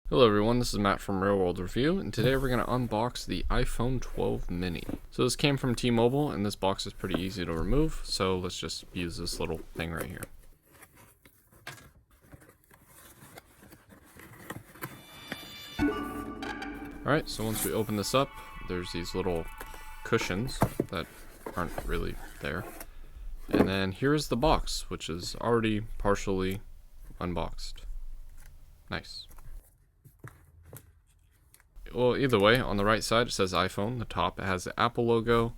Hello everyone, this is Matt from Real World Review, and today we're going to unbox the iPhone 12 mini. So this came from T-Mobile, and this box is pretty easy to remove, so let's just use this little thing right here. Alright, so once we open this up, there's these little cushions that aren't really there. And then here's the box, which is already partially unboxed. Nice. Well, either way, on the right side it says iPhone, the top it has the Apple logo,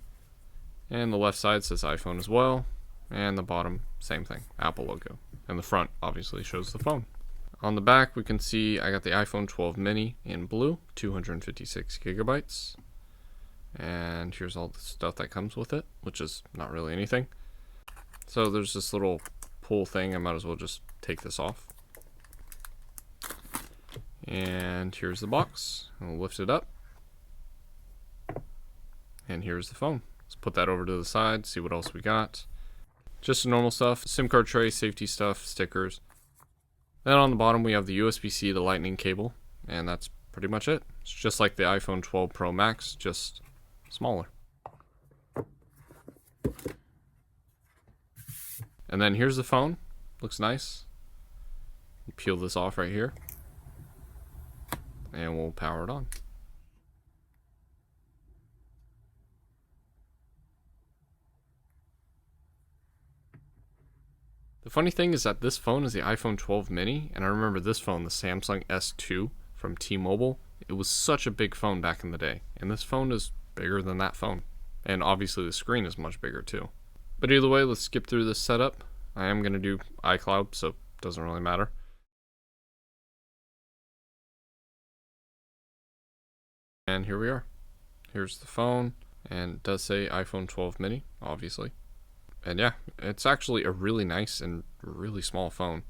and the left side says iPhone as well, and the bottom, same thing, Apple logo. And the front obviously shows the phone. On the back we can see I got the iPhone 12 mini in blue, 256 gigabytes. And here's all the stuff that comes with it, which is not really anything. So there's this little pull thing, I might as well just take this off. And here's the box. We'll lift it up. And here's the phone. Let's put that over to the side, see what else we got. Just the normal stuff, SIM card tray, safety stuff, stickers. Then on the bottom we have the USB-C, the lightning cable, and that's pretty much it. It's just like the iPhone 12 Pro Max, just smaller. And then here's the phone. Looks nice. Peel this off right here. And we'll power it on. The funny thing is that this phone is the iPhone 12 mini, and I remember this phone, the Samsung S2 from T-Mobile. It was such a big phone back in the day, and this phone is bigger than that phone. And obviously the screen is much bigger too. But either way, let's skip through this setup. I am going to do iCloud, so it doesn't really matter. And here we are. Here's the phone, and it does say iPhone 12 mini, obviously. And yeah, it's actually a really nice and really small phone.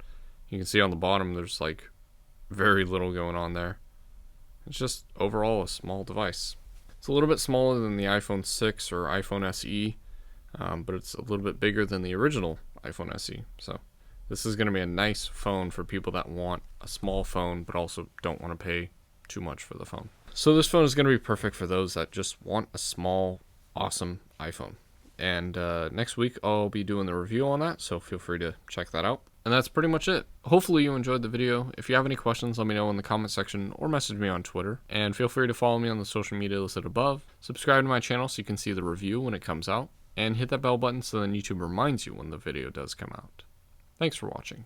You can see on the bottom there's like very little going on there. It's just overall a small device. It's a little bit smaller than the iPhone 6 or iPhone SE, but it's a little bit bigger than the original iPhone SE. So this is going to be a nice phone for people that want a small phone but also don't want to pay too much for the phone. So this phone is going to be perfect for those that just want a small, awesome iPhone. And next week I'll be doing the review on that, so feel free to check that out. And that's pretty much it. Hopefully you enjoyed the video. If you have any questions, let me know in the comment section or message me on Twitter. And feel free to follow me on the social media listed above. Subscribe to my channel so you can see the review when it comes out. And hit that bell button so then YouTube reminds you when the video does come out. Thanks for watching.